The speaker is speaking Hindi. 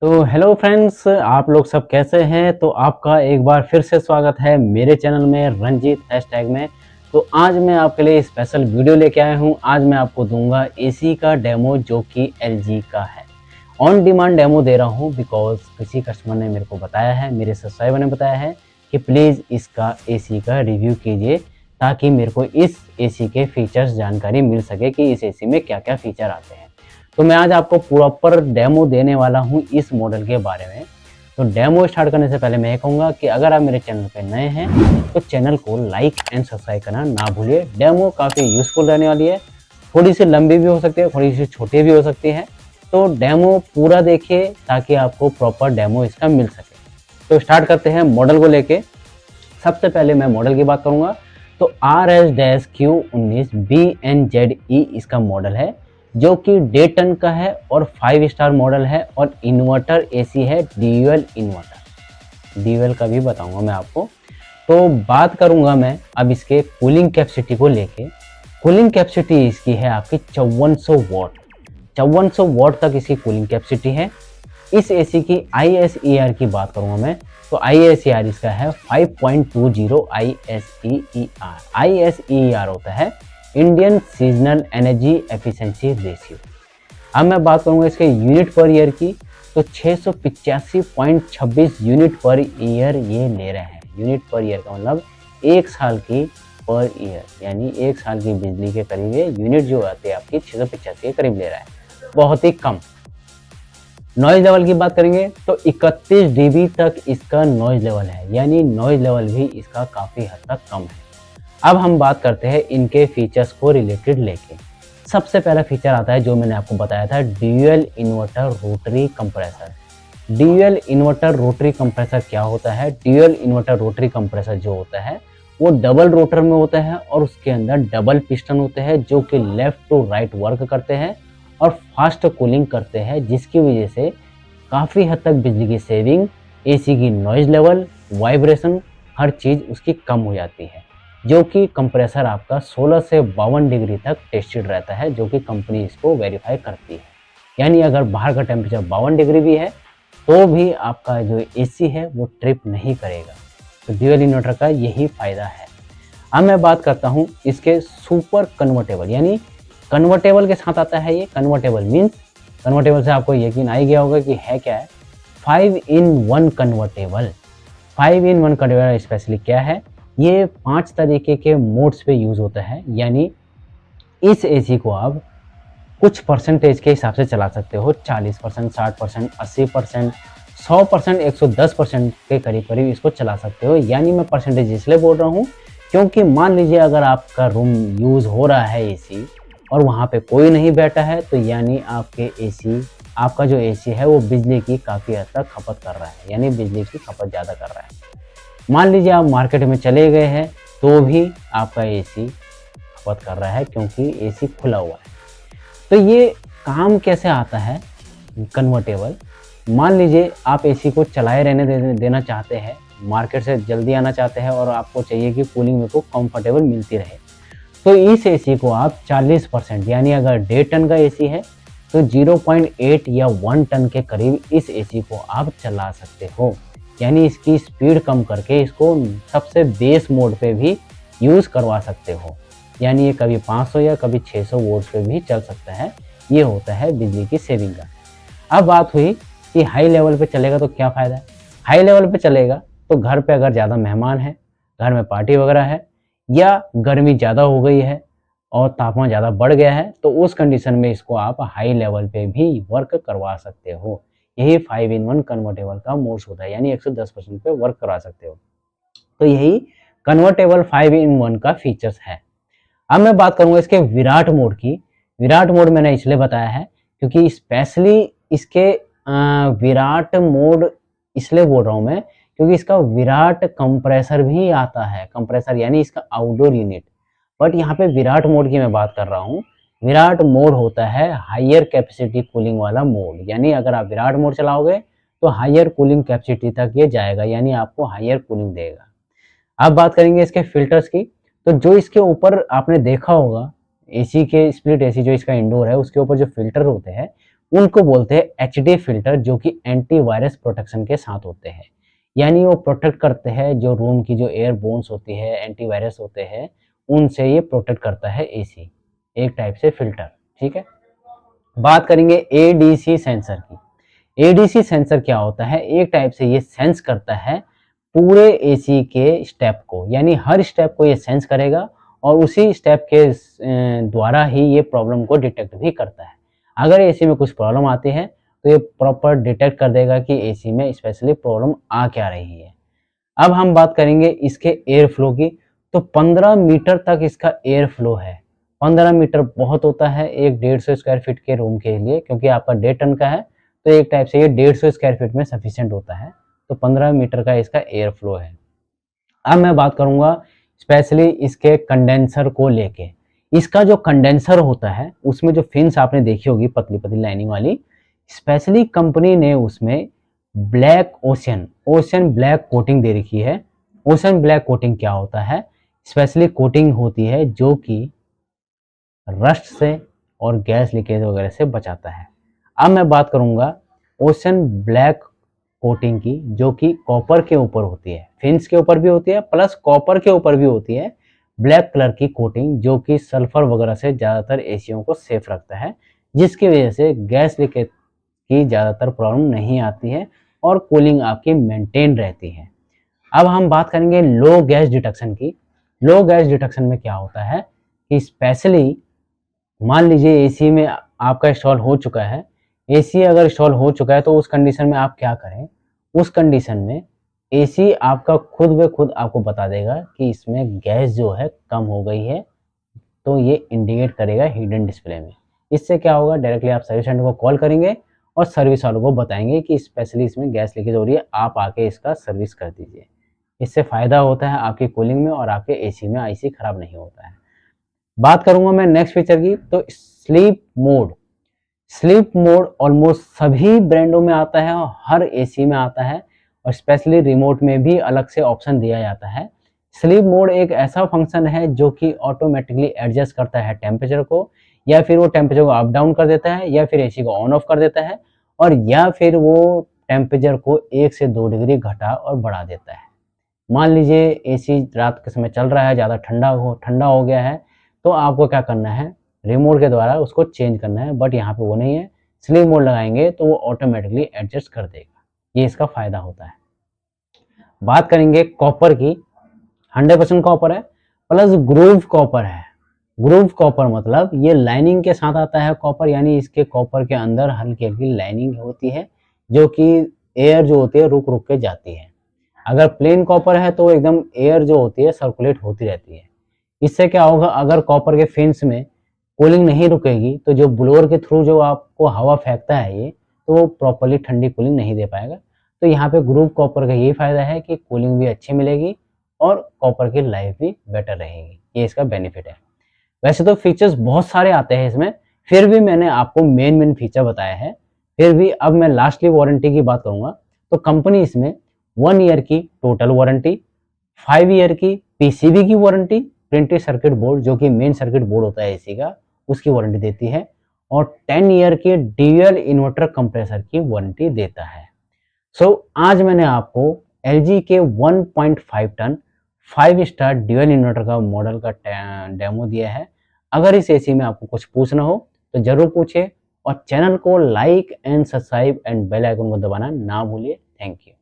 तो हेलो फ्रेंड्स, आप लोग सब कैसे हैं। तो आपका एक बार फिर से स्वागत है मेरे चैनल में रंजीत हैशटैग में। तो आज मैं आपके लिए स्पेशल वीडियो लेके आया हूं। आज मैं आपको दूंगा एसी का डेमो जो कि एलजी का है। ऑन डिमांड डेमो दे रहा हूं बिकॉज किसी कस्टमर ने मेरे को बताया है, मेरे सब्सक्राइबर ने बताया है कि प्लीज़ इसका एसी का रिव्यू कीजिए ताकि मेरे को इस एसी के फीचर्स जानकारी मिल सके कि इस एसी में क्या क्या फीचर आते हैं। तो मैं आज आपको प्रॉपर डेमो देने वाला हूं इस मॉडल के बारे में। तो डेमो स्टार्ट करने से पहले मैं ये कहूँगा कि अगर आप मेरे चैनल पे नए हैं तो चैनल को लाइक एंड सब्सक्राइब करना ना भूलिए। डेमो काफ़ी यूज़फुल रहने वाली है, थोड़ी सी लंबी भी हो सकती है, थोड़ी सी छोटी भी हो सकती है। तो डेमो पूरा देखिए ताकि आपको प्रॉपर डेमो इसका मिल सके। तो स्टार्ट करते हैं मॉडल को लेके। सबसे पहले मैं मॉडल की बात करूँगा तो RS-Q19BNZE इसका मॉडल है जो कि डे टन का है और 5 स्टार मॉडल है और इन्वर्टर एसी है, ड्यूअल इन्वर्टर। ड्यूअल का भी बताऊंगा मैं आपको। तो बात करूंगा मैं अब इसके कूलिंग कैपेसिटी को लेके। कूलिंग कैपेसिटी इसकी है आपकी 5400 वॉट। 5400 वॉट तक इसकी कूलिंग कैपेसिटी है। इस एसी की ISER की बात करूंगा मैं तो ISER इसका है 5.20 ISER। ISER होता है Indian seasonal energy efficiency ratio. अब मैं बात करूंगा इसके यूनिट पर ईयर की तो 685.26 यूनिट पर ईयर ये ले रहे हैं। यूनिट पर ईयर का मतलब एक साल की पर ईयर, यानी एक साल की बिजली के करीब ये यूनिट जो आती है आपकी 685 के करीब ले रहा है, बहुत ही कम। नॉइज लेवल की बात करेंगे तो 31 dB तक इसका नॉइज लेवल है, यानी नॉइज लेवल भी इसका काफ़ी हद तक कम है। अब हम बात करते हैं इनके फीचर्स को रिलेटेड लेके। सबसे पहला फीचर आता है जो मैंने आपको बताया था, dual inverter rotary compressor. Dual inverter rotary compressor क्या होता है? ड्यूअल इन्वर्टर रोटरी कंप्रेसर जो होता है वो डबल रोटर में होता है और उसके अंदर डबल पिस्टन होते हैं जो कि लेफ्ट टू राइट वर्क करते हैं और फास्ट कूलिंग करते हैं, जिसकी वजह से काफ़ी हद तक बिजली की सेविंग, एसी की नॉइज लेवल, वाइब्रेशन, हर चीज़ उसकी कम हो जाती है। जो कि कंप्रेसर आपका 16 से 52 डिग्री तक टेस्टेड रहता है, जो कि कंपनी इसको वेरीफाई करती है। यानी अगर बाहर का टेम्परेचर 52 डिग्री भी है तो भी आपका जो एसी है वो ट्रिप नहीं करेगा। तो ड्यूअल इन्वर्टर का यही फ़ायदा है। अब मैं बात करता हूँ इसके सुपर कन्वर्टेबल, यानी कन्वर्टेबल के साथ आता है ये। कन्वर्टेबल मीन्स, कन्वर्टेबल से आपको यकीन आ ही गया होगा कि है क्या है। 5-in-1 convertible. 5-in-1 convertible specially क्या है? ये 5 तरीके के मोड्स पे यूज़ होता है, यानी इस एसी को आप कुछ परसेंटेज के हिसाब से चला सकते हो। 40%, 60%, 80%, 100%, 110% के करीब करीब इसको चला सकते हो। यानी मैं परसेंटेज इसलिए बोल रहा हूँ क्योंकि मान लीजिए अगर आपका रूम यूज़ हो रहा है एसी और वहाँ पे कोई नहीं बैठा है तो यानी आपका जो एसी है वो बिजली की काफ़ी हद तक खपत कर रहा है, यानी बिजली की खपत ज़्यादा कर रहा है। मान लीजिए आप मार्केट में चले गए हैं तो भी आपका एसी खपत कर रहा है क्योंकि एसी खुला हुआ है। तो ये काम कैसे आता है कन्वर्टेबल? मान लीजिए आप एसी को चलाए रहने देना चाहते हैं, मार्केट से जल्दी आना चाहते हैं और आपको चाहिए कि कूलिंग मेरे को कंफर्टेबल मिलती रहे, तो इस एसी को आप 40%, यानी अगर 1.5 टन का एसी है तो 0.8 या 1 टन के करीब इस एसी को आप चला सकते हो। यानी इसकी स्पीड कम करके इसको सबसे बेस मोड पे भी यूज़ करवा सकते हो। यानी ये कभी 500 या कभी 600 वोल्ट पे भी चल सकता है। ये होता है बिजली की सेविंग का। अब बात हुई कि हाई लेवल पे चलेगा तो क्या फ़ायदा है। हाई लेवल पे चलेगा तो घर पे अगर ज़्यादा मेहमान है, घर में पार्टी वगैरह है या गर्मी ज़्यादा हो गई है और तापमान ज़्यादा बढ़ गया है तो उस कंडीशन में इसको आप हाई लेवल पे भी वर्क करवा सकते हो। यही 5-in-1 कन्वर्टेबल का मोड्स होता है, यानी 110% पे वर्क करवा सकते हो। तो यही कन्वर्टेबल 5-in-1 का फीचर्स है। अब मैं बात करूंगा इसके विराट मोड की। विराट मोड मैंने इसलिए बताया है क्योंकि स्पेशली इसके विराट मोड इसलिए बोल रहा हूं मैं क्योंकि इसका विराट कंप्रेसर भी आता है। कंप्रेसर यानी इसका आउटडोर यूनिट। बट यहाँ पे विराट मोड की मैं बात कर रहा हूँ। विराट मोड होता है हायर कैपेसिटी कूलिंग वाला मोड, यानी अगर आप विराट मोड चलाओगे तो हायर कूलिंग कैपेसिटी तक ये जाएगा, यानी आपको हायर कूलिंग देगा। अब बात करेंगे इसके फिल्टर्स की। तो जो इसके ऊपर आपने देखा होगा एसी के, स्प्लिट एसी जो इसका इंडोर है उसके ऊपर जो फिल्टर होते हैं उनको बोलते हैं एचडी फिल्टर, जो कि एंटीवायरस प्रोटेक्शन के साथ होते हैं। यानी वो प्रोटेक्ट करते हैं जो रूम की जो एयर बोन्स होती है, एंटीवायरस होते हैं, उनसे ये प्रोटेक्ट करता है एसी, एक टाइप से फिल्टर। ठीक है, बात करेंगे एडीसी सेंसर की। एडीसी सेंसर क्या होता है? एक टाइप से ये सेंस करता है पूरे एसी के स्टेप को, यानी हर स्टेप को ये सेंस करेगा और उसी स्टेप के द्वारा ही ये प्रॉब्लम को डिटेक्ट भी करता है। अगर एसी में कुछ प्रॉब्लम आती है तो ये प्रॉपर डिटेक्ट कर देगा कि एसी में स्पेशली प्रॉब्लम आ क्या रही है। अब हम बात करेंगे इसके एयर फ्लो की। तो 15 मीटर तक इसका एयर फ्लो है। 15 मीटर बहुत होता है एक 150 स्क्वायर फीट के रूम के लिए, क्योंकि आपका 1.5 टन का है तो एक टाइप से ये 150 स्क्वायर फीट में सफिशिएंट होता है। तो 15 मीटर का इसका एयर फ्लो है। अब मैं बात करूंगा स्पेशली इसके कंडेंसर को लेके। इसका जो कंडेंसर होता है उसमें जो फिन्स आपने देखी होगी पतली पतली लाइनिंग वाली, स्पेशली कंपनी ने उसमें ब्लैक ओशन ब्लैक कोटिंग दे रखी है। ओशन ब्लैक कोटिंग क्या होता है? स्पेशली कोटिंग होती है जो कि रस्ट से और गैस लीकेज वगैरह से बचाता है। अब मैं बात करूंगा ओशन ब्लैक कोटिंग की, जो कि कॉपर के ऊपर होती है, फिन्स के ऊपर भी होती है प्लस कॉपर के ऊपर भी होती है। ब्लैक कलर की कोटिंग जो कि सल्फर वगैरह से ज़्यादातर एसियों को सेफ रखता है, जिसकी वजह से गैस लीकेज की ज़्यादातर प्रॉब्लम नहीं आती है और कूलिंग आपकी मेंटेन रहती है। अब हम बात करेंगे लो गैस डिटेक्शन की। लो गैस डिटेक्शन में क्या होता है कि स्पेशली मान लीजिए एसी में आपका इंस्टॉल हो चुका है। एसी अगर इंस्टॉल हो चुका है तो उस कंडीशन में आप क्या करें? उस कंडीशन में एसी आपका खुद ब खुद आपको बता देगा कि इसमें गैस जो है कम हो गई है, तो ये इंडिकेट करेगा हिडन डिस्प्ले में। इससे क्या होगा? डायरेक्टली आप सर्विस सेंटर को कॉल करेंगे और सर्विस वालों को बताएंगे कि स्पेशली इसमें गैस लीकेज हो रही है, आप आके इसका सर्विस कर दीजिए। इससे फ़ायदा होता है आपकी कूलिंग में और आपके एसी में आईसी खराब नहीं होता है। बात करूंगा मैं नेक्स्ट फीचर की, तो sleep mode. Sleep mode almost सभी ब्रांडों में आता है और हर एसी में आता है और स्पेशली रिमोट में भी अलग से ऑप्शन दिया जाता है। स्लीप मोड एक ऐसा फंक्शन है जो कि ऑटोमेटिकली एडजस्ट करता है टेम्परेचर को, या फिर वो टेम्परेचर को अप डाउन कर देता है, या फिर एसी को ऑन ऑफ कर देता है, और या फिर वो टेम्परेचर को 1 से 2 डिग्री घटा और बढ़ा देता है। मान लीजिए एसी रात के समय चल रहा है, ज़्यादा ठंडा हो गया है, तो आपको क्या करना है? रिमोट के द्वारा उसको चेंज करना है। बट यहाँ पे वो नहीं है, स्लीप मोड लगाएंगे तो वो ऑटोमेटिकली एडजस्ट कर देगा। ये इसका फायदा होता है। बात करेंगे कॉपर की। 100% कॉपर है प्लस ग्रूव कॉपर है। ग्रूव कॉपर मतलब ये लाइनिंग के साथ आता है कॉपर, यानी इसके कॉपर के अंदर हल्की हल्की लाइनिंग होती है जो कि एयर जो होती है रुक रुक के जाती है। अगर प्लेन कॉपर है तो एकदम एयर जो होती है सर्कुलेट होती रहती है। इससे क्या होगा? अगर कॉपर के फिन्स में कूलिंग नहीं रुकेगी तो जो ब्लोअर के थ्रू जो आपको हवा फेंकता है ये, तो वो प्रॉपर्ली ठंडी कूलिंग नहीं दे पाएगा। तो यहाँ पे ग्रूव कॉपर का यही फायदा है कि कूलिंग भी अच्छी मिलेगी और कॉपर की लाइफ भी बेटर रहेगी। ये इसका बेनिफिट है। वैसे तो फीचर्स बहुत सारे आते हैं इसमें, फिर भी मैंने आपको मेन फीचर बताया है। फिर भी अब मैं लास्टली वारंटी की बात करूंगा। तो कंपनी इसमें 1 ईयर की टोटल वारंटी, 5 ईयर की पीसीबी की वारंटी, प्रिंटेड सर्किट बोर्ड जो कि मेन सर्किट बोर्ड होता है एसी का, उसकी वारंटी देती है, और 10 ईयर की ड्यूअल इन्वर्टर कंप्रेसर की वारंटी देता है। आज मैंने आपको LG के 1.5 टन 5 स्टार ड्यूअल इन्वर्टर का मॉडल का डेमो दिया है। अगर इस एसी में आपको कुछ पूछना हो तो जरूर पूछिए, और चैनल को like and subscribe and bell icon को दबाना ना भूलिए। Thank you.